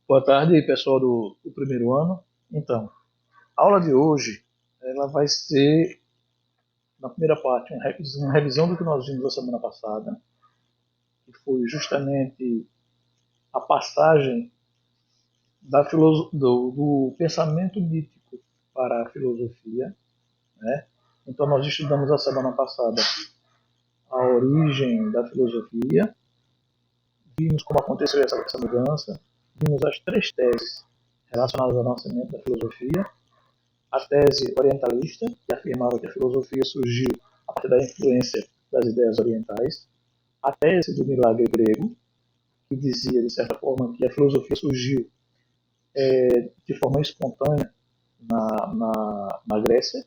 Boa tarde, pessoal do primeiro ano. Então, a aula de hoje ela vai ser, na primeira parte, uma revisão do que nós vimos na semana passada, que foi justamente a passagem do pensamento mítico para a filosofia. Né? Então, nós estudamos a semana passada a origem da filosofia, vimos como aconteceu essa mudança, vimos as três teses relacionadas ao nascimento da filosofia. A tese orientalista, que afirmava que a filosofia surgiu a partir da influência das ideias orientais. A tese do milagre grego, que dizia, de certa forma, que a filosofia surgiu de forma espontânea na Grécia.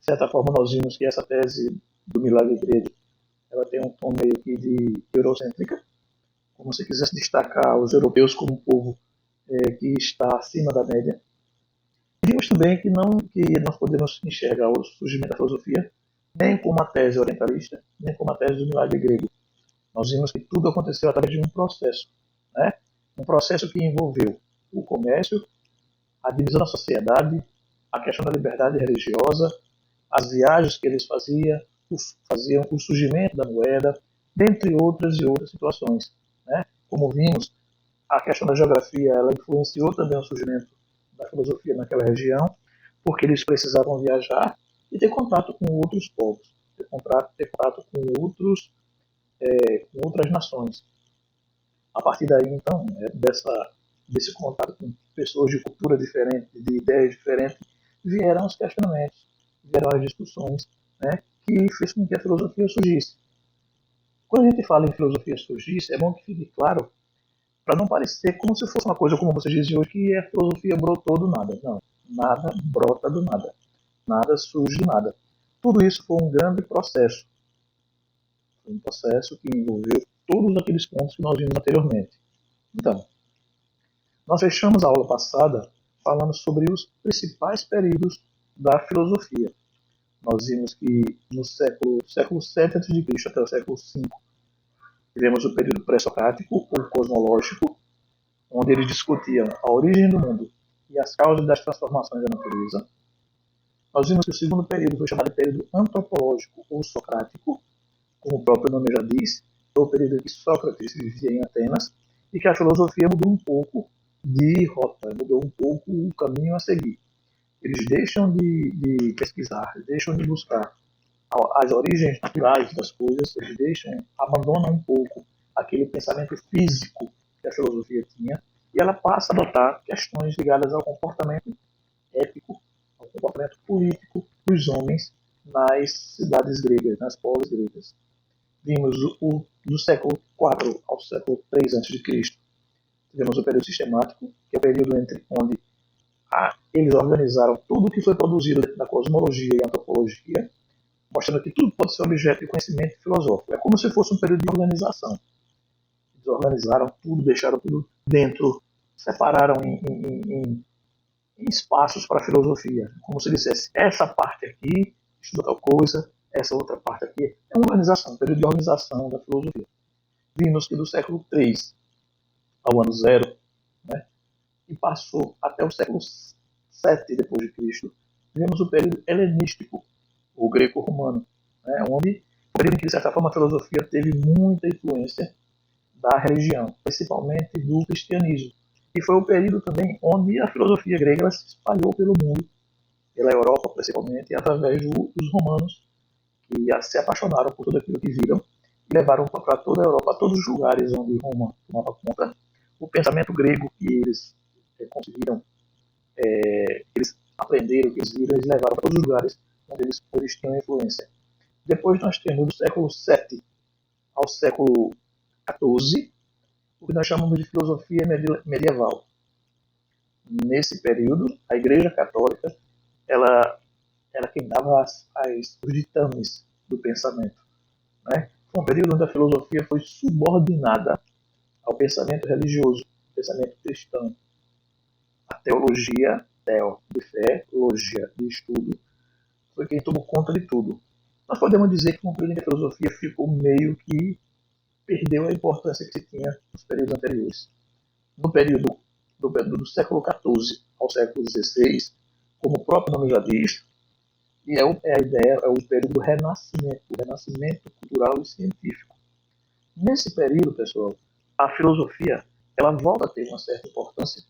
De certa forma, nós vimos que essa tese do milagre grego ela tem um tom meio que de eurocêntrica, como se quisesse destacar os europeus como um povo que está acima da média. Vimos também que nós podemos enxergar o surgimento da filosofia nem como a tese orientalista, nem como a tese do milagre grego. Nós vimos que tudo aconteceu através de um processo, né? Um processo que envolveu o comércio, a divisão da sociedade, a questão da liberdade religiosa, as viagens que eles faziam o surgimento da moeda, dentre outras e outras situações. Né? Como vimos, a questão da geografia ela influenciou também o surgimento da filosofia naquela região, porque eles precisavam viajar e ter contato com outros povos, ter contato com outras nações. A partir daí, então, desse contato com pessoas de cultura diferente, de ideias diferentes, vieram os questionamentos, vieram as discussões, né, que fez com que a filosofia surgisse. Quando a gente fala em filosofia surgisse, é bom que fique claro, para não parecer como se fosse uma coisa, como vocês dizem hoje, que a filosofia brotou do nada. Não, nada brota do nada. Nada surge do nada. Tudo isso foi um grande processo. Foi um processo que envolveu todos aqueles pontos que nós vimos anteriormente. Então, nós fechamos a aula passada falando sobre os principais períodos da filosofia. Nós vimos que no século 7 a.C. até o século 5 tivemos o período pré-socrático ou cosmológico, onde eles discutiam a origem do mundo e as causas das transformações da natureza. Nós vimos que o segundo período foi chamado de período antropológico ou socrático, como o próprio nome já diz, foi o período em que Sócrates vivia em Atenas e que a filosofia mudou um pouco de rota, mudou um pouco o caminho a seguir. Eles deixam de pesquisar, deixam de buscar as origens naturais das coisas, abandonam um pouco aquele pensamento físico que a filosofia tinha e ela passa a adotar questões ligadas ao comportamento ético, ao comportamento político dos homens nas cidades gregas, nas polis gregas. Vimos do século IV ao século III a.C. Tivemos o período sistemático, que é o período onde eles organizaram tudo o que foi produzido dentro da cosmologia e antropologia, mostrando que tudo pode ser objeto de conhecimento filosófico. É como se fosse um período de organização. Eles organizaram tudo, deixaram tudo dentro, separaram em espaços para a filosofia. Como se dissesse, essa parte aqui estuda tal coisa, essa outra parte aqui. É uma organização, um período de organização da filosofia. Vimos que do século III ao ano zero, né, e passou até o século VII depois de Cristo, tivemos o período helenístico, o greco-romano, né, onde de certa forma a filosofia teve muita influência da religião, principalmente do cristianismo. E foi o período também onde a filosofia grega ela se espalhou pelo mundo, pela Europa principalmente, através dos romanos, que se apaixonaram por tudo aquilo que viram e levaram para toda a Europa, a todos os lugares onde Roma tomava conta. O pensamento grego que eles conseguiram, eles aprenderam, que eles viram, eles levaram para todos os lugares onde eles tinham influência. Depois nós temos do século VII ao século XIV, o que nós chamamos de filosofia medieval. Nesse período, a Igreja Católica ela queimava os ditames do pensamento. Né? Foi um período onde a filosofia foi subordinada ao pensamento religioso, ao pensamento cristão. A teologia, de fé, logia, de estudo, foi quem tomou conta de tudo. Nós podemos dizer que um período em que a filosofia ficou meio que perdeu a importância que se tinha nos períodos anteriores. No período do século XIV ao século XVI, como o próprio nome já diz, e é a ideia, é o período do renascimento, o renascimento cultural e científico. Nesse período, pessoal, a filosofia ela volta a ter uma certa importância,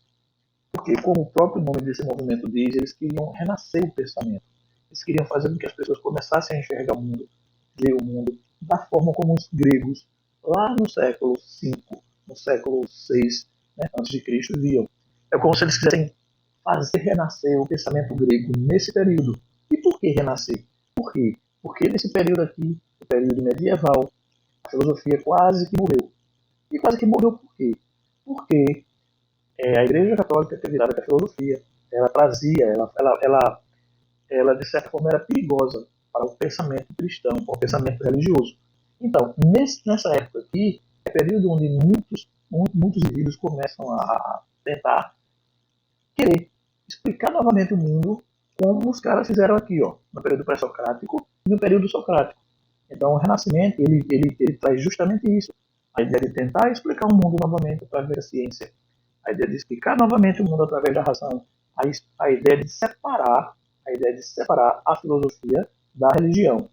porque, como o próprio nome desse movimento diz, eles queriam renascer o pensamento. Eles queriam fazer com que as pessoas começassem a enxergar o mundo, ver o mundo, da forma como os gregos, lá no século V, no século VI, né, antes de Cristo, viam. É como se eles quisessem fazer renascer o pensamento grego nesse período. E por que renascer? Por quê? Porque nesse período aqui, o período medieval, a filosofia quase que morreu. E quase que morreu por quê? Porque a Igreja Católica ter virado a filosofia, ela trazia, ela de certa forma era perigosa para o pensamento cristão, para o pensamento religioso. Então, nessa época aqui, é período onde muitos indivíduos começam a tentar querer explicar novamente o mundo como os caras fizeram aqui, ó, no período pré-socrático e no período socrático. Então, o Renascimento ele traz justamente isso, a ideia de tentar explicar o mundo novamente através da ciência, a ideia de explicar novamente o mundo através da razão, a ideia de separar a filosofia da religião.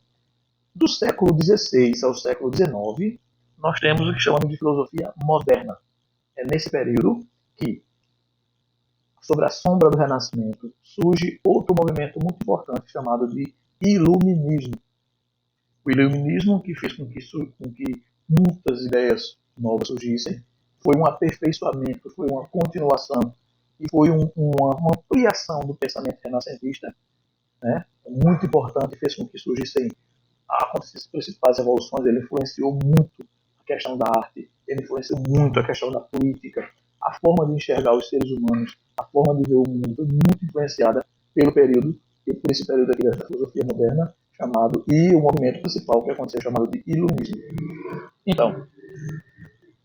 Do século XVI ao século XIX, nós temos o que chamamos de filosofia moderna. É nesse período que, sobre a sombra do Renascimento, surge outro movimento muito importante chamado de Iluminismo. O Iluminismo, que fez com que muitas ideias novas surgissem, foi um aperfeiçoamento, foi uma continuação e foi uma ampliação do pensamento renascentista, né? Muito importante, fez com que surgissem as principais evoluções. Ele influenciou muito a questão da arte, ele influenciou muito a questão da política, a forma de enxergar os seres humanos, a forma de ver o mundo foi muito influenciada pelo período, e por esse período aqui da filosofia moderna, chamado, e o movimento principal que aconteceu chamado de Iluminismo. Então,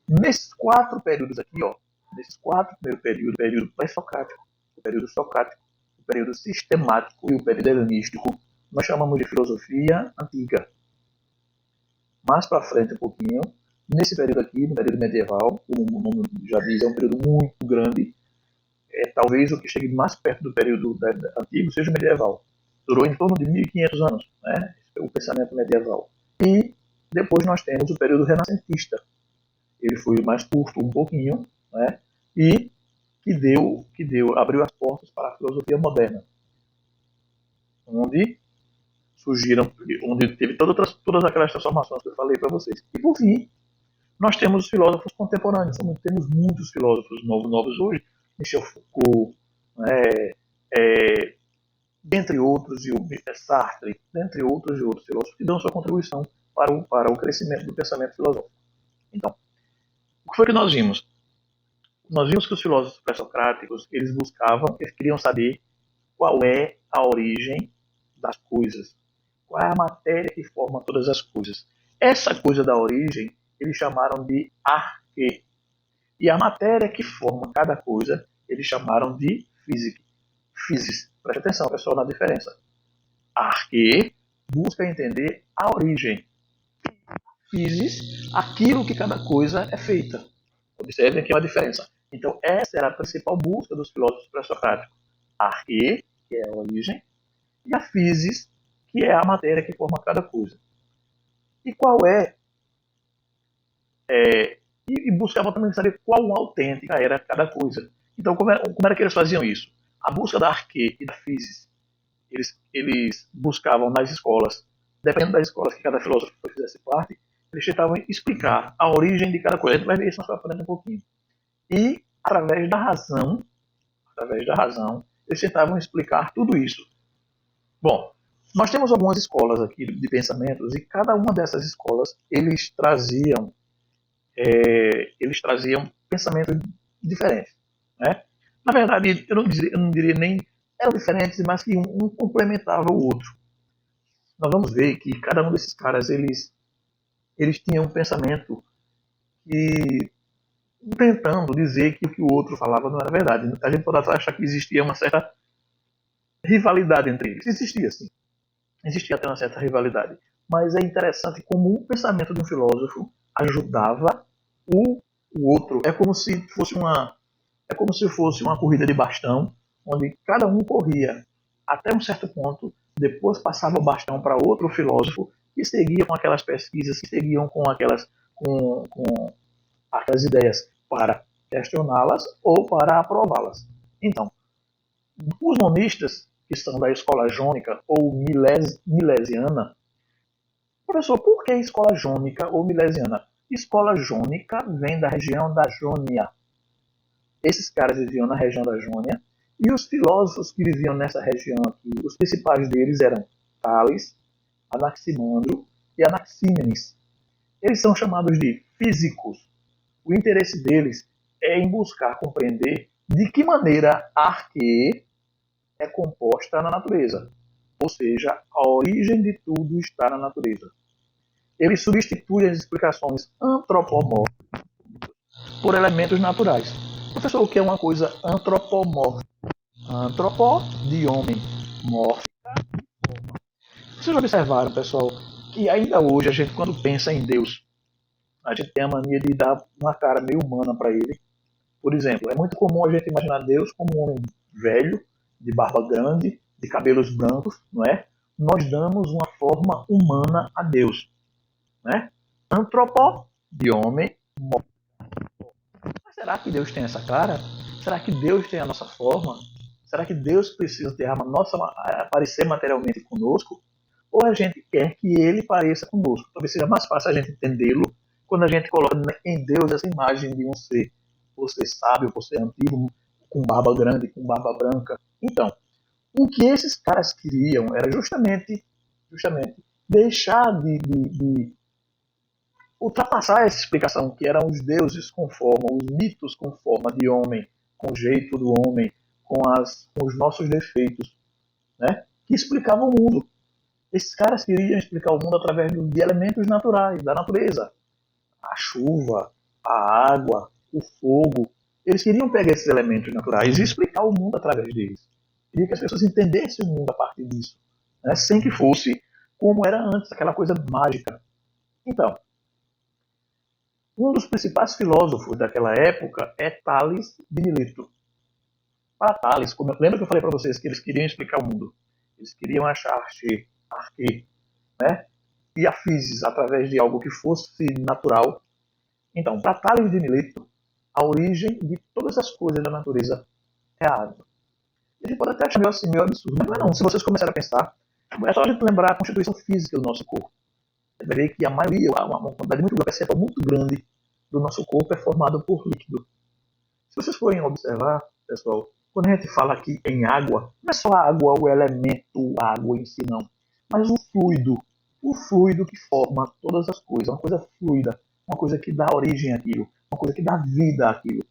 nesses 4 períodos aqui, ó, nesses 4 primeiros períodos, o período pré-socrático, o período socrático, o período sistemático e o período helenístico, nós chamamos de filosofia antiga. Mais para frente um pouquinho, nesse período aqui, no período medieval, como o nome já diz, é um período muito grande, talvez o que chegue mais perto do período antigo seja o medieval. Durou em torno de 1500 anos, né, o pensamento medieval. E depois nós temos o período renascentista. Ele foi mais curto um pouquinho, né, e abriu as portas para a filosofia moderna, onde surgiram, onde teve todas aquelas transformações que eu falei para vocês. E por fim, nós temos os filósofos contemporâneos, temos muitos filósofos novos hoje, Michel Foucault, dentre outros, Sartre, dentre outros e outros filósofos que dão sua contribuição para o crescimento do pensamento filosófico. Então, o que foi que nós vimos? Nós vimos que os filósofos pré-socráticos, eles queriam saber qual é a origem das coisas, qual é a matéria que forma todas as coisas. Essa coisa da origem, eles chamaram de arque. E a matéria que forma cada coisa, eles chamaram de física. Physis. Preste atenção, pessoal, na diferença. Arque busca entender a origem. Physis, aquilo que cada coisa é feita. Observem aqui uma diferença. Então, essa era a principal busca dos filósofos pré-socráticos. Arque, que é a origem, e a physis, que é a matéria que forma cada coisa. E qual e buscavam também saber qual autêntica era cada coisa. Então, como era que eles faziam isso? A busca da arque e da physis, eles buscavam nas escolas, dependendo das escolas que cada filósofo fizesse parte, eles tentavam explicar a origem de cada coisa. A gente vai ver isso na sua frente um pouquinho. E, através da razão, eles tentavam explicar tudo isso. Bom, nós temos algumas escolas aqui de pensamentos, e cada uma dessas escolas, eles traziam pensamentos diferentes, né? Na verdade, eu não diria nem eram diferentes, mas que um complementava o outro. Nós vamos ver que cada um desses caras, eles tinham um pensamento que tentando dizer que o que o outro falava não era verdade. A gente pode achar que existia uma certa rivalidade entre eles. Existia, sim. Existia até uma certa rivalidade. Mas é interessante como o pensamento de um filósofo ajudava o outro. É como se fosse É como se fosse uma corrida de bastão, onde cada um corria até um certo ponto, depois passava o bastão para outro filósofo que seguia com aquelas pesquisas, que seguiam com aquelas ideias para questioná-las ou para aprová-las. Então, os monistas, que são da escola jônica ou milesiana, professor, por que escola jônica ou milesiana? Escola jônica vem da região da Jônia. Esses caras viviam na região da Jônia e os filósofos que viviam nessa região aqui, os principais deles eram Tales, Anaximandro e Anaxímenes. Eles são chamados de físicos. O interesse deles é em buscar compreender de que maneira a arque é composta na natureza, ou seja, a origem de tudo está na natureza. Ele substitui as explicações antropomórficas por elementos naturais. Professor, o que é uma coisa antropomórfica? Antropó, de homem, mórfica. Vocês observaram, pessoal, que ainda hoje a gente, quando pensa em Deus, a gente tem a mania de dar uma cara meio humana para ele. Por exemplo, é muito comum a gente imaginar Deus como um homem velho, de barba grande, de cabelos brancos, não é? Nós damos uma forma humana a Deus, né? Antropó, de homem, morto. Mas será que Deus tem essa cara? Será que Deus tem a nossa forma? Será que Deus precisa ter aparecer materialmente conosco? Ou a gente quer que ele pareça conosco? Talvez seja mais fácil a gente entendê-lo quando a gente coloca em Deus essa imagem de um ser, por ser sábio, por ser antigo, com barba grande, com barba branca. Então, o que esses caras queriam era justamente deixar de ultrapassar essa explicação que eram os deuses com forma, os mitos com forma de homem, com o jeito do homem, com os nossos defeitos, né? Que explicavam o mundo. Esses caras queriam explicar o mundo através de elementos naturais, da natureza. A chuva, a água, o fogo. Eles queriam pegar esses elementos naturais e explicar o mundo através deles. Queria que as pessoas entendessem o mundo a partir disso, né? Sem que fosse como era antes, aquela coisa mágica. Então, um dos principais filósofos daquela época é Tales de Mileto. Para Tales, lembra que eu falei para vocês que eles queriam explicar o mundo? Eles queriam achar arque, né? E a physis através de algo que fosse natural. Então, para Tales de Mileto, a origem de todas as coisas da natureza é a água. A gente pode até achar meio absurdo, mas não é não. Se vocês começarem a pensar, é só a gente lembrar a constituição física do nosso corpo. Você vai ver que a maioria, uma quantidade muito grande, percentual muito grande do nosso corpo é formado por líquido. Se vocês forem observar, pessoal, quando a gente fala aqui em água, não é só a água, o elemento água em si, não. Mas o fluido que forma todas as coisas, uma coisa fluida, uma coisa que dá origem àquilo, uma coisa que dá vida àquilo.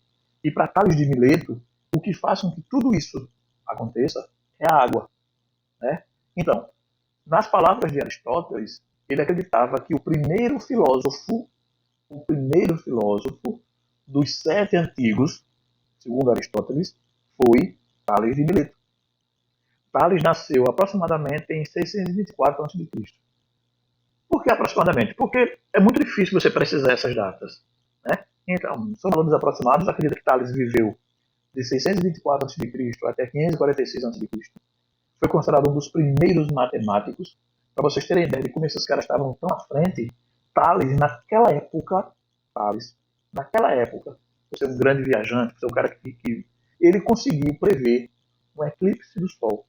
E para Tales de Mileto, o que faz com que tudo isso aconteça é a água, né? Então, nas palavras de Aristóteles, ele acreditava que o primeiro filósofo dos 7 antigos, segundo Aristóteles, foi Tales de Mileto. Tales nasceu aproximadamente em 624 a.C. Por que aproximadamente? Porque é muito difícil você precisar essas datas, né? Então, são valores aproximados. Acredita que Tales viveu de 624 a.C. até 546 a.C. Foi considerado um dos primeiros matemáticos. Para vocês terem ideia de como esses caras estavam tão à frente, Tales, naquela época, por ser um grande viajante, por ser um cara que ele conseguiu prever um eclipse do Sol.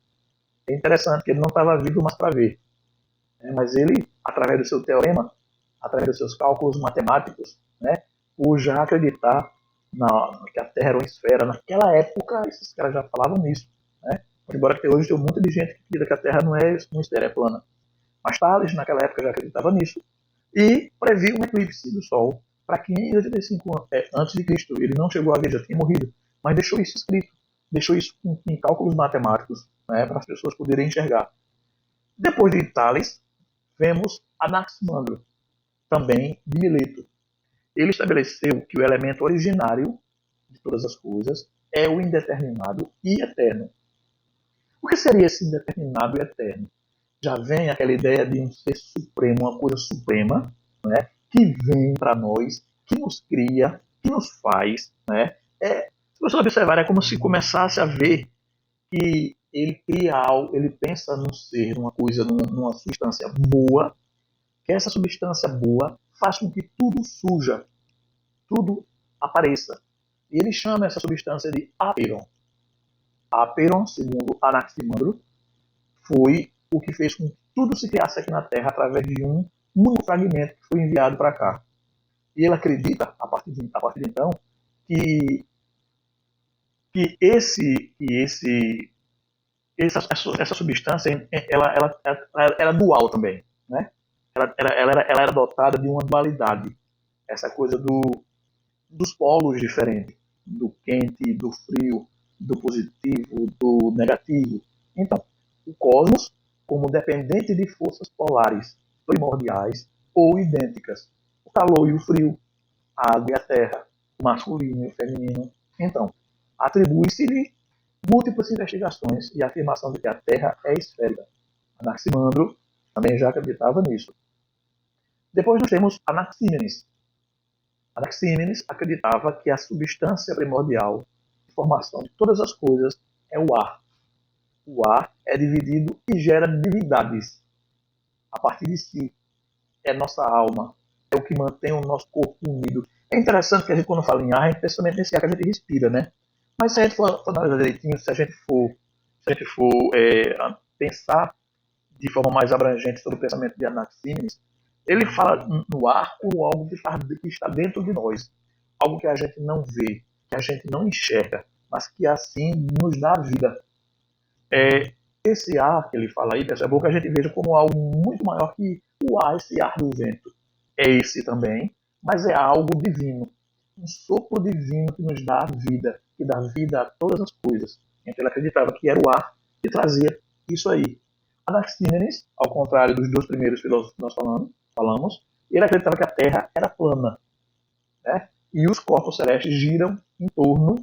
É interessante que ele não estava vivo mais para ver, né? Mas ele, através do seu teorema, através dos seus cálculos matemáticos, né, por já acreditar que a Terra era uma esfera, naquela época esses caras já falavam nisso, né? Embora que hoje tem muita gente que acredita que a Terra não é uma esfera, é plana. Mas Thales, naquela época, já acreditava nisso e previu um eclipse do Sol para 585 a.C. Ele não chegou a ver, já tinha morrido, mas deixou isso escrito, deixou isso em cálculos matemáticos, né, para as pessoas poderem enxergar. Depois de Thales, vemos Anaximandro, também de Mileto. Ele estabeleceu que o elemento originário de todas as coisas é o indeterminado e eterno. O que seria esse indeterminado e eterno? Já vem aquela ideia de um ser supremo, uma coisa suprema, que vem para nós, que nos cria, que nos faz. Se você observar, é como se começasse a ver que ele cria algo, ele pensa num ser, numa coisa, numa substância boa, que essa substância boa faz com que tudo suja, tudo apareça. E ele chama essa substância de Apeiron. Apeiron, segundo Anaximandro, foi o que fez com que tudo se criasse aqui na Terra através de um único fragmento que foi enviado para cá. E ele acredita, a partir de então, que, essa substância ela era dual também. Né? Ela era dotada de uma dualidade. Essa coisa dos polos diferentes, do quente, do frio, do positivo, do negativo. Então, o cosmos, como dependente de forças polares primordiais ou idênticas, o calor e o frio, a água e a terra, o masculino e o feminino. Então, atribui-se-lhe múltiplas investigações e a afirmação de que a Terra é esférica. Anaximandro também já acreditava nisso. Depois nós temos Anaxímenes. Anaxímenes acreditava que a substância primordial de formação de todas as coisas é o ar. O ar é dividido e gera divindades a partir de si. É nossa alma, é o que mantém o nosso corpo unido. É interessante que a gente, quando fala em ar, a gente pensa nesse ar que a gente respira, né? Mas se a gente for analisar direitinho, se a gente for pensar de forma mais abrangente sobre o pensamento de Anaxímenes, ele fala no ar como algo que está dentro de nós, algo que a gente não vê, que a gente não enxerga, mas que assim nos dá vida. Esse ar que ele fala aí, é bom que a gente veja como algo muito maior que o ar, esse ar do vento. É esse também, mas é algo divino, um sopro divino que nos dá vida, que dá vida a todas as coisas. Então ele acreditava que era o ar que trazia isso aí. Anaxímenes, ao contrário dos dois primeiros filósofos que nós falamos, ele acreditava que a Terra era plana, né? E os corpos celestes giram em torno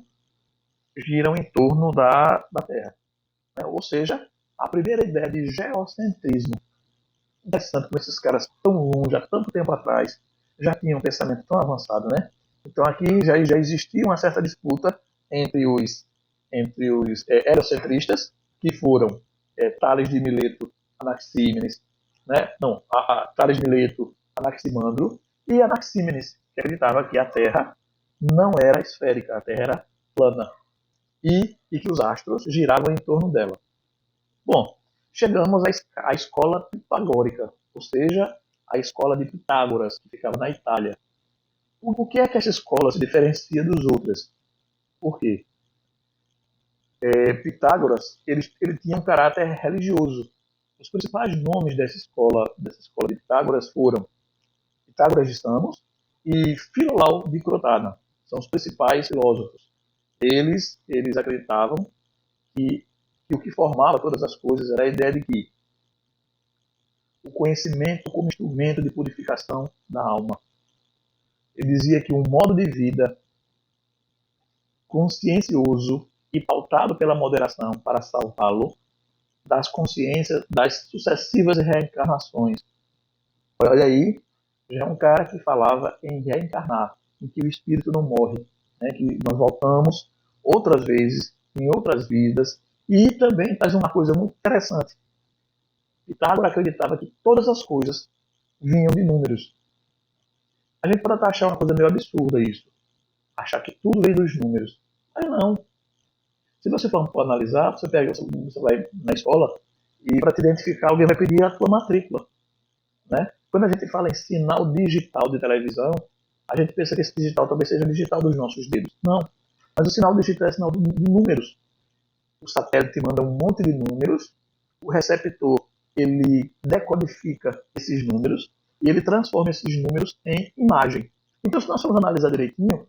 da Terra. Né? Ou seja, a primeira ideia de geocentrismo. Interessante como esses caras tão longe, há tanto tempo atrás, já tinham um pensamento tão avançado, né? Então aqui já existia uma certa disputa entre os heliocentristas, que foram Tales de Mileto, Anaxímenes, né? Não, Tales de Mileto, Anaximandro, e Anaxímenes, que acreditava que a Terra não era esférica, a Terra era plana, e que os astros giravam em torno dela. Bom, chegamos à escola pitagórica, ou seja, a escola de Pitágoras, que ficava na Itália. Por que é que essa escola se diferencia dos outras? Por quê? Pitágoras ele tinha um caráter religioso. Os principais nomes dessa escola de Pitágoras foram Pitágoras de Samos e Filolau de Crotona. São os principais filósofos. Eles acreditavam que o que formava todas as coisas era a ideia de que o conhecimento como instrumento de purificação da alma. Ele dizia que um modo de vida consciencioso e pautado pela moderação para salvá-lo das consciências das sucessivas reencarnações. Olha aí, já é um cara que falava em reencarnar, em que o espírito não morre, né? Que nós voltamos outras vezes, em outras vidas, e também traz uma coisa muito interessante. Pitágoras acreditava que todas as coisas vinham de números. A gente pode achar uma coisa meio absurda isso, achar que tudo vem dos números. Mas não. Se você for analisar, você vai na escola e para te identificar alguém vai pedir a tua matrícula. Né? Quando a gente fala em sinal digital de televisão, a gente pensa que esse digital talvez seja digital dos nossos dedos. Não. Mas o sinal digital é sinal de números. O satélite manda um monte de números, o receptor ele decodifica esses números e ele transforma esses números em imagem. Então, se nós formos analisar direitinho,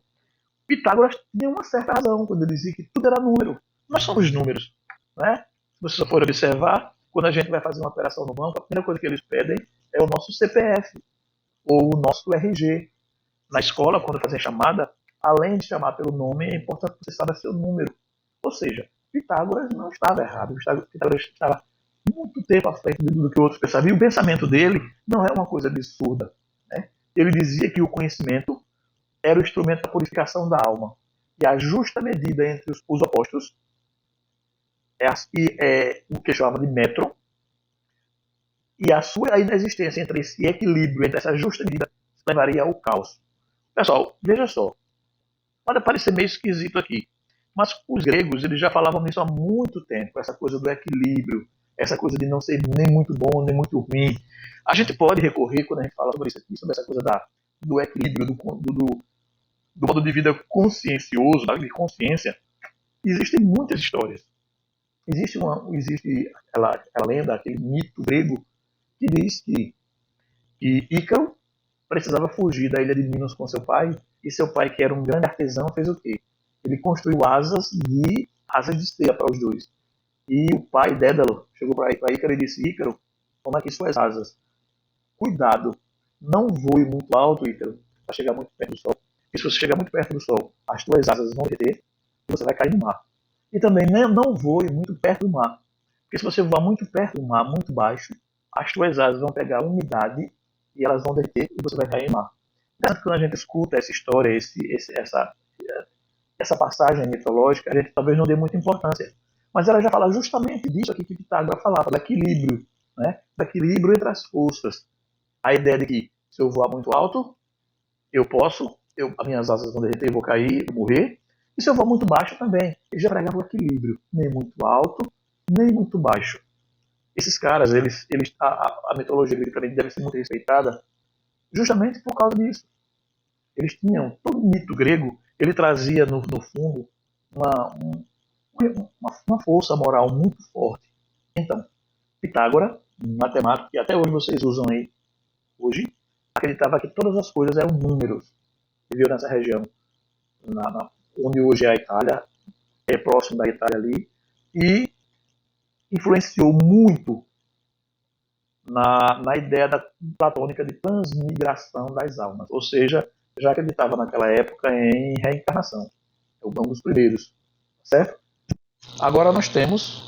Pitágoras tinha uma certa razão quando ele dizia que tudo era número. Nós somos números. Né? Se você for observar, quando a gente vai fazer uma operação no banco, a primeira coisa que eles pedem é o nosso CPF ou o nosso RG. Na escola, quando fazer chamada, além de chamar pelo nome, é importante que você saiba seu número. Ou seja, Pitágoras não estava errado. Pitágoras estava muito tempo à frente do que outros pensavam. E o pensamento dele não é uma coisa absurda. Né? Ele dizia que o conhecimento era o instrumento da purificação da alma. que a justa medida entre os opostos é o que chamava de metro, e a sua inexistência entre esse equilíbrio, entre essa justa medida, levaria ao caos. Pessoal, veja só, pode parecer meio esquisito aqui, mas os gregos eles já falavam nisso há muito tempo, essa coisa do equilíbrio, essa coisa de não ser nem muito bom, nem muito ruim. A gente pode recorrer, quando a gente fala sobre isso aqui, sobre essa coisa do equilíbrio, do modo de vida consciencioso, de consciência, existem muitas histórias. Existe aquela lenda, aquele mito grego, que diz que Ícaro precisava fugir da ilha de Minos com seu pai, e seu pai, que era um grande artesão, fez o quê? Ele construiu asas de esteira para os dois. E o pai, Dédalo, chegou para Ícaro e disse: Ícaro, toma aqui suas asas. Cuidado, não voe muito alto, Ícaro, para chegar muito perto do sol. E se você chegar muito perto do sol, as tuas asas vão derreter e você vai cair no mar. E também não voe muito perto do mar, porque se você voar muito perto do mar, muito baixo, as tuas asas vão pegar umidade e elas vão derreter e você vai cair no mar. Tanto que quando a gente escuta essa história, essa passagem mitológica, a gente talvez não dê muita importância. Mas ela já fala justamente disso aqui que Pitágoras falava, do equilíbrio, né? Do equilíbrio entre as forças. A ideia de que se eu voar muito alto, as minhas asas vão derreter, eu vou cair, eu vou morrer. E se eu voar muito baixo também, ele já pregava o equilíbrio, nem muito alto, nem muito baixo. Esses caras, a mitologia grega também deve ser muito respeitada justamente por causa disso. Eles tinham, todo o mito grego, ele trazia no fundo uma, uma força moral muito forte. Então, Pitágoras, um matemático que até hoje vocês usam aí, hoje, acreditava que todas as coisas eram números. Viveu nessa região, onde hoje é a Itália, é próximo da Itália ali, e influenciou muito na ideia platônica de transmigração das almas. Ou seja, já acreditava naquela época em reencarnação. É um dos primeiros, certo? Agora nós temos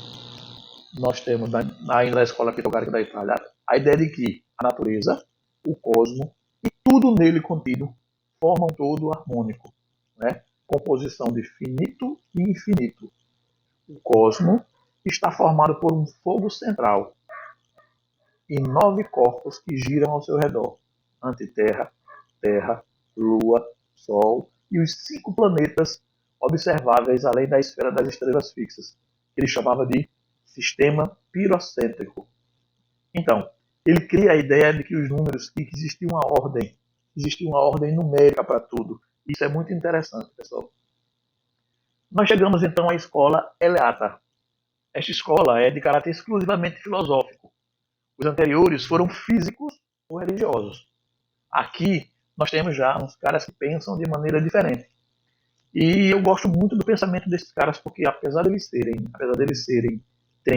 ainda na escola pitagórica da Itália a ideia de que a natureza, o cosmo e tudo nele contido formam um todo harmônico, né? Composição de finito e infinito. O cosmo está formado por um fogo central e 9 corpos que giram ao seu redor: Antiterra, Terra, Lua, Sol e os 5 planetas observáveis além da esfera das estrelas fixas. Ele chamava de sistema pirocêntrico. Então, ele cria a ideia de que os números, que existia uma ordem numérica para tudo. Isso é muito interessante, pessoal. Nós chegamos então à escola Eleata. Esta escola é de caráter exclusivamente filosófico. Os anteriores foram físicos ou religiosos. Aqui nós temos já uns caras que pensam de maneira diferente. E eu gosto muito do pensamento desses caras porque apesar deles terem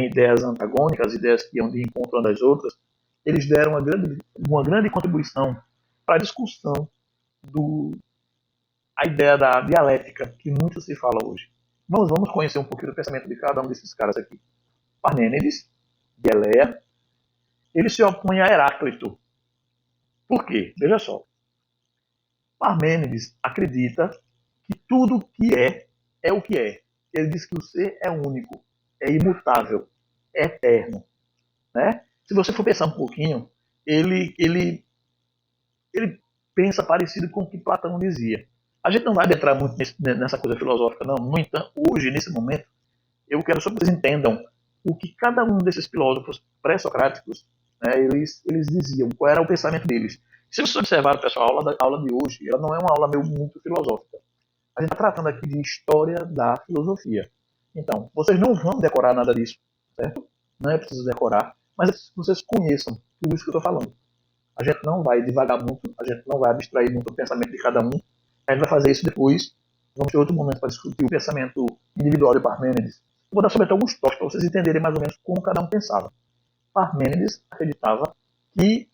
ideias antagônicas, ideias que iam de encontro umas das outras, eles deram uma grande contribuição para a discussão a ideia da dialética que muito se fala hoje. Vamos conhecer um pouquinho do pensamento de cada um desses caras aqui. Parmênides, de Eleia, ele se opõe a Heráclito. Por quê? Veja só. Parmênides acredita que tudo que é o que é. Ele diz que o ser é único, é imutável, é eterno. Né? Se você for pensar um pouquinho, ele pensa parecido com o que Platão dizia. A gente não vai entrar muito nessa coisa filosófica, não. No entanto, hoje, nesse momento, eu quero só que vocês entendam o que cada um desses filósofos pré-socráticos, né, eles diziam, qual era o pensamento deles. Se vocês observarem, pessoal, a aula de hoje, ela não é uma aula muito filosófica. A gente está tratando aqui de história da filosofia. Então, vocês não vão decorar nada disso, certo? Não é preciso decorar, mas é preciso que vocês conheçam tudo isso que eu estou falando. A gente não vai devagar muito, a gente não vai abstrair muito o pensamento de cada um. A gente vai fazer isso depois. Vamos ter outro momento para discutir o pensamento individual de Parmênides. Eu vou dar somente alguns toques para vocês entenderem mais ou menos como cada um pensava. Parmênides acreditava que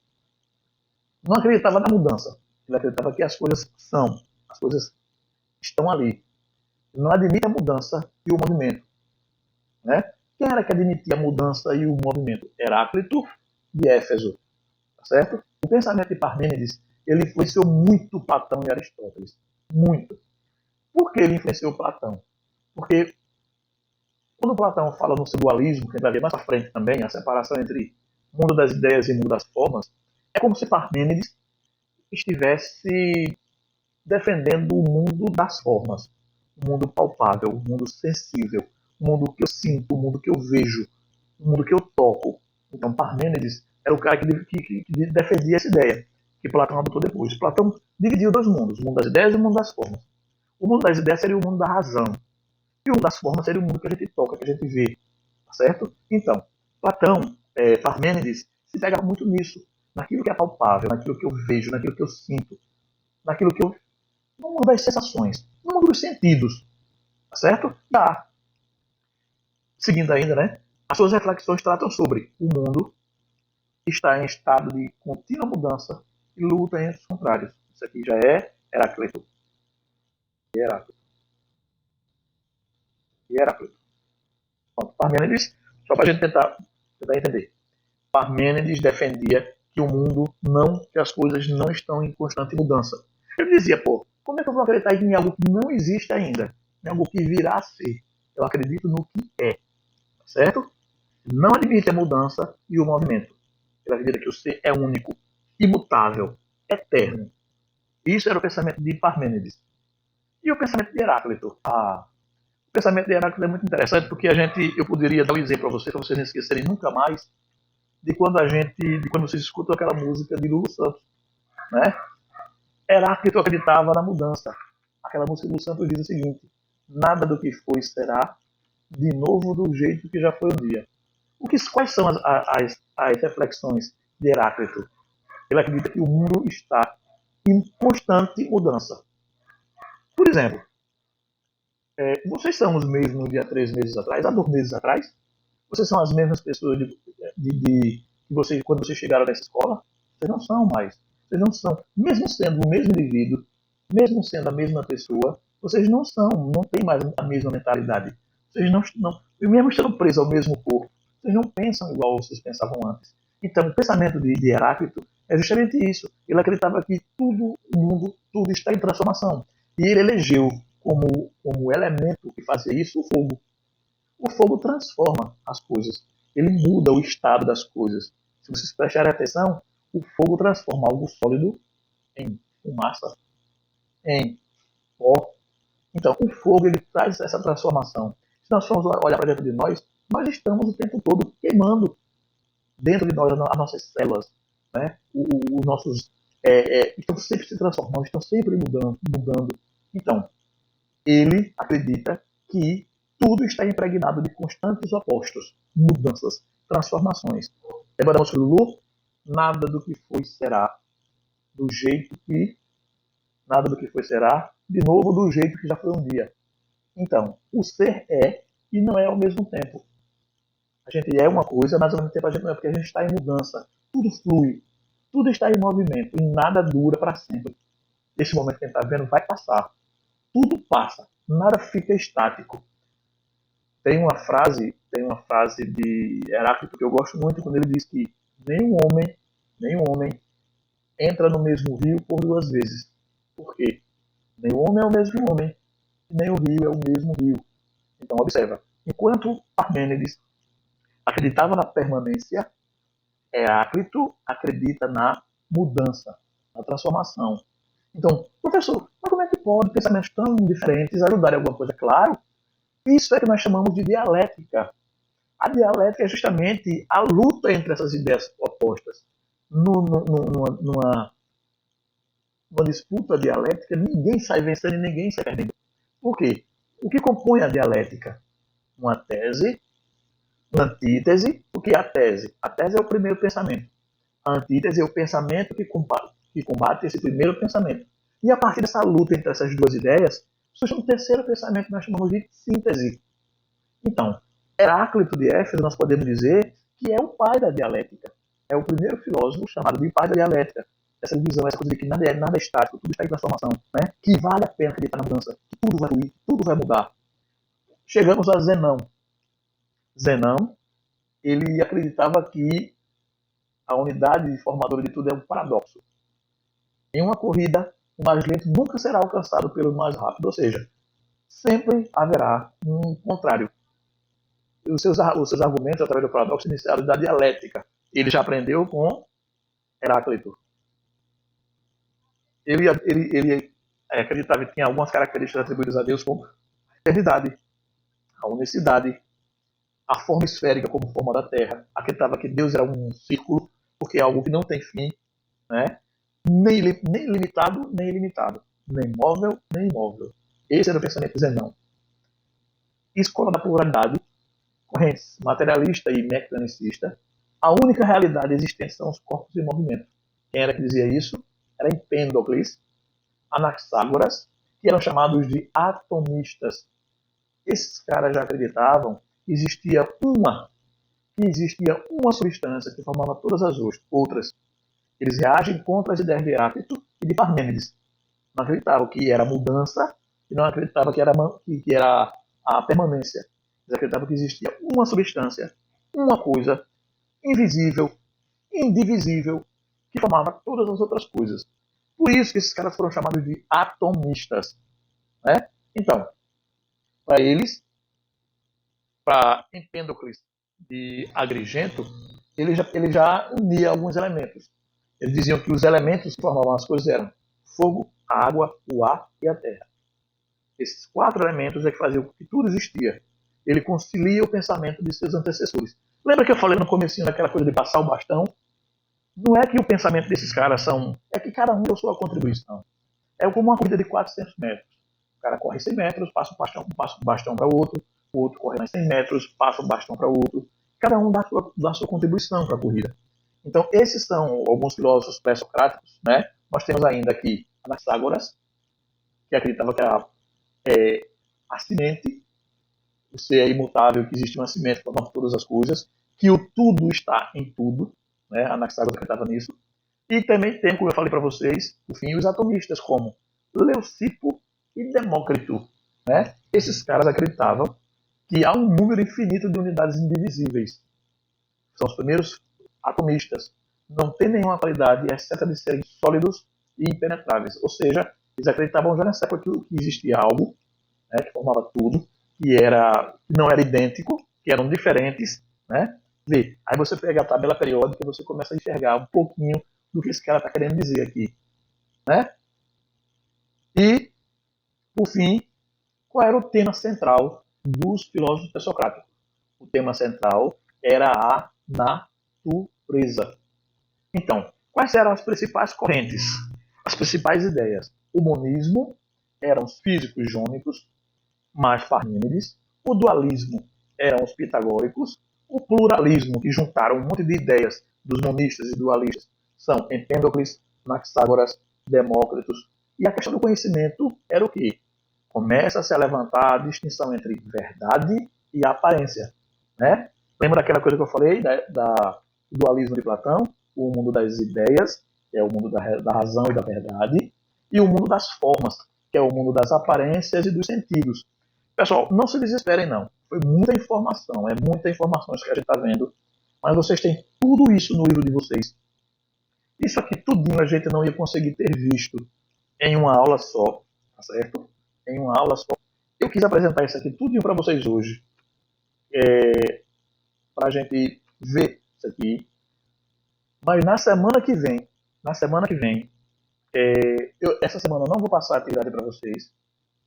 não acreditava na mudança. Ele acreditava que as coisas estão ali. Ele não admite a mudança e o movimento. Né? Quem era que admitia a mudança e o movimento? Heráclito de Éfeso. Tá certo? O pensamento de Parmênides ele influenciou muito Platão e Aristóteles. Muito. Por que ele influenciou Platão? Porque quando Platão fala no seu dualismo, que a gente vai ver mais à frente também, a separação entre mundo das ideias e mundo das formas, é como se Parmênides estivesse defendendo o mundo das formas, o mundo palpável, o mundo sensível, o mundo que eu sinto, o mundo que eu vejo, o mundo que eu toco. Então, Parmênides era o cara que defendia essa ideia, que Platão adotou depois. Platão dividiu dois mundos, o mundo das ideias e o mundo das formas. O mundo das ideias seria o mundo da razão, e o mundo das formas seria o mundo que a gente toca, que a gente vê, tá certo? Então, Platão, Parmênides, se pega muito nisso, naquilo que é palpável, naquilo que eu vejo, naquilo que eu sinto, naquilo que eu no mundo das sensações, no mundo dos sentidos, tá certo? Tá. Seguindo ainda, né? As suas reflexões tratam sobre o mundo que está em estado de contínua mudança e luta entre os contrários. Isso aqui já é Heráclito. Heráclito. Heráclito. Parmênides, só para a gente tentar entender. Parmênides defendia que o mundo não, que as coisas não estão em constante mudança. Ele dizia, pô, como é que eu vou acreditar em algo que não existe ainda? Em algo que virá a ser? Eu acredito no que é, certo? Não admite a mudança e o movimento. Ele acredita que o ser é único, imutável, eterno. Isso era o pensamento de Parmênides. E o pensamento de Heráclito? O pensamento de Heráclito é muito interessante porque eu poderia dar um exemplo para vocês não esquecerem nunca mais de quando vocês escutam aquela música de Lulu Santos, né? Heráclito acreditava na mudança. Aquela música do Santos diz o seguinte: nada do que foi será de novo do jeito que já foi um dia. Quais são as reflexões de Heráclito? Ele acredita que o mundo está em constante mudança. Por exemplo, vocês são os mesmos de há 3 meses atrás, há 2 meses atrás? Vocês são as mesmas pessoas que vocês, quando vocês chegaram nessa escola? Vocês não são mais. Vocês não são. Mesmo sendo o mesmo indivíduo, mesmo sendo a mesma pessoa, vocês não têm mais a mesma mentalidade. Vocês não mesmo estando presos ao mesmo corpo, vocês não pensam igual vocês pensavam antes. Então, o pensamento de Heráclito é justamente isso. Ele acreditava que tudo, o mundo, tudo está em transformação. E ele elegeu como elemento que fazia isso o fogo. O fogo transforma as coisas. Ele muda o estado das coisas. Se vocês prestarem atenção, o fogo transforma algo sólido em fumaça, em pó. Então, o fogo ele traz essa transformação. Se nós formos olhar para dentro de nós estamos o tempo todo queimando dentro de nós as nossas células, né? Os nossos estão sempre se transformando, estão sempre mudando. Então, ele acredita que tudo está impregnado de constantes opostos, mudanças, transformações. Lembramos que Lulu, nada do que foi será do jeito que, nada do que foi será de novo do jeito que já foi um dia. Então, o ser é e não é ao mesmo tempo. A gente é uma coisa, mas ao mesmo tempo a gente não é, porque a gente está em mudança. Tudo flui, tudo está em movimento e nada dura para sempre. Esse momento que a gente está vendo vai passar. Tudo passa, nada fica estático. Tem uma frase de Heráclito que eu gosto muito quando ele diz que nenhum homem entra no mesmo rio por 2 vezes. Por quê? Nem o homem é o mesmo homem, nem o rio é o mesmo rio. Então observa, enquanto Parmênides acreditava na permanência, Heráclito acredita na mudança, na transformação. Então, professor, mas como é que pode pensamentos tão diferentes ajudarem alguma coisa? Claro, isso é que nós chamamos de dialética. A dialética é justamente a luta entre essas ideias opostas. Numa disputa dialética, ninguém sai vencendo e ninguém sai perdendo. Por quê? O que compõe a dialética? Uma tese, uma antítese. O que é a tese? A tese é o primeiro pensamento. A antítese é o pensamento que combate esse primeiro pensamento. E a partir dessa luta entre essas duas ideias, surge um terceiro pensamento que nós chamamos de síntese. Então, Heráclito de Éfeso, nós podemos dizer que é o pai da dialética. É o primeiro filósofo chamado de pai da dialética. Essa visão, essa coisa de que nada é estático, tudo está em transformação, né? Que vale a pena acreditar na mudança, que tudo vai fluir, tudo vai mudar. Chegamos a Zenão. Zenão, ele acreditava que a unidade formadora de tudo é um paradoxo. Em uma corrida, o mais lento nunca será alcançado pelo mais rápido. Ou seja, sempre haverá um contrário. Os seus argumentos, através do paradoxo, iniciaram da dialética. Ele já aprendeu com Heráclito. Ele acreditava que tinha algumas características atribuídas a Deus, como a eternidade, a unicidade, a forma esférica como forma da Terra. Acreditava que Deus era um círculo, porque é algo que não tem fim, né? nem limitado, nem ilimitado, nem móvel, nem imóvel. Esse era o pensamento zenão. Escola da pluralidade, correntes materialista e mecanicista, a única realidade existente são os corpos em movimento. Quem era que dizia isso? Era Empédocles, Anaxágoras, que eram chamados de atomistas. Esses caras já acreditavam que existia uma substância que formava todas as outras. Eles reagem contra as ideias de Heráclito e de Parmênides. Não acreditavam que era mudança e não acreditavam que era a permanência. Eles acreditavam que existia uma substância, uma coisa invisível, indivisível, que formava todas as outras coisas. Por isso que esses caras foram chamados de atomistas. Né? Então, para eles, para Empédocles de Agrigento, ele já unia alguns elementos. Eles diziam que os elementos que formavam as coisas eram fogo, a água, o ar e a terra. Esses 4 elementos é que faziam com que tudo existia. Ele concilia o pensamento de seus antecessores. Lembra que eu falei no comecinho daquela coisa de passar o bastão? Não é que o pensamento desses caras são... É que cada um deu sua contribuição. É como uma corrida de 400 metros. O cara corre 100 metros, passa o bastão para o outro corre mais 100 metros, passa o bastão para o outro. Cada um dá sua contribuição para a corrida. Então, esses são alguns filósofos pré-socráticos. Né? Nós temos ainda aqui Anaxágoras, que acreditava que era a semente, o ser é imutável, que existe uma semente para todas as coisas, que o tudo está em tudo. Né? Anaxágoras acreditava nisso. E também tem, como eu falei para vocês, por fim, os atomistas, como Leucipo e Demócrito. Né? Esses caras acreditavam que há um número infinito de unidades indivisíveis. São os primeiros atomistas. Não tem nenhuma qualidade, exceto de serem sólidos e impenetráveis. Ou seja, eles acreditavam já nessa época que existia algo, né, que formava tudo, que não era idêntico, que eram diferentes. Né? Vê, aí você pega a tabela periódica e você começa a enxergar um pouquinho do que esse cara está querendo dizer aqui. Né? E, por fim, qual era o tema central dos filósofos pré-socráticos? O tema central era a natureza. Então, quais eram as principais correntes? As principais ideias? O monismo eram os físicos jônicos, mais Parmênides. O dualismo eram os pitagóricos. O pluralismo, que juntaram um monte de ideias dos monistas e dualistas, são Empédocles, Anaxágoras, Demócritos. E a questão do conhecimento era o quê? Começa a se levantar a distinção entre verdade e aparência. Né? Lembra daquela coisa que eu falei, do dualismo de Platão? O mundo das ideias, que é o mundo da razão e da verdade, e o mundo das formas, que é o mundo das aparências e dos sentidos. Pessoal, não se desesperem não. Foi muita informação, é muita informação que a gente está vendo, mas vocês têm tudo isso no livro de vocês. Isso aqui tudinho a gente não ia conseguir ter visto em uma aula só, tá certo? Em uma aula só. Eu quis apresentar isso aqui tudinho para vocês hoje, para a gente ver isso aqui. Mas na semana que vem, essa semana eu não vou passar a atividade para vocês.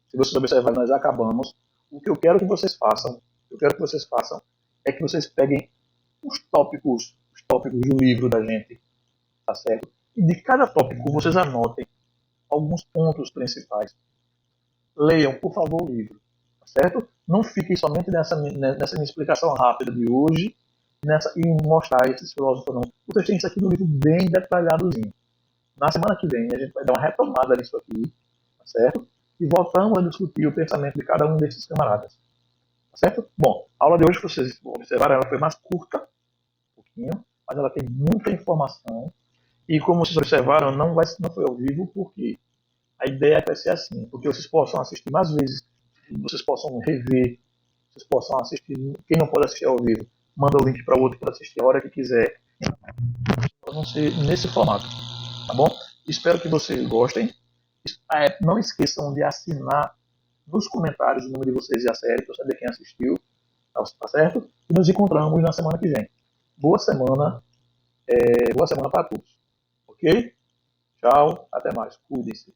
Se vocês observarem, nós acabamos. O que eu quero que vocês façam, é que vocês peguem os tópicos do livro da gente, tá certo? E de cada tópico vocês anotem alguns pontos principais. Leiam, por favor, o livro, tá certo? Não fiquem somente nessa minha explicação rápida de hoje e mostrar esses filósofos, não. Vocês têm isso aqui no livro bem detalhadozinho. Na semana que vem a gente vai dar uma retomada nisso aqui, tá certo? E voltamos a discutir o pensamento de cada um desses camaradas, tá certo? Bom, a aula de hoje, vocês observaram, ela foi mais curta, um pouquinho, mas ela tem muita informação. E como vocês observaram, não foi ao vivo, porque a ideia vai ser assim, porque vocês possam assistir mais vezes, vocês possam rever, vocês possam assistir. Quem não pode assistir ao vivo, manda o link para o outro para assistir a hora que quiser. Para não ser nesse formato, tá bom? Espero que vocês gostem. Não esqueçam de assinar nos comentários o nome de vocês e a série, para eu saber quem assistiu, tá certo? E nos encontramos na semana que vem. Boa semana para todos. Ok? Tchau, até mais. Cuidem-se.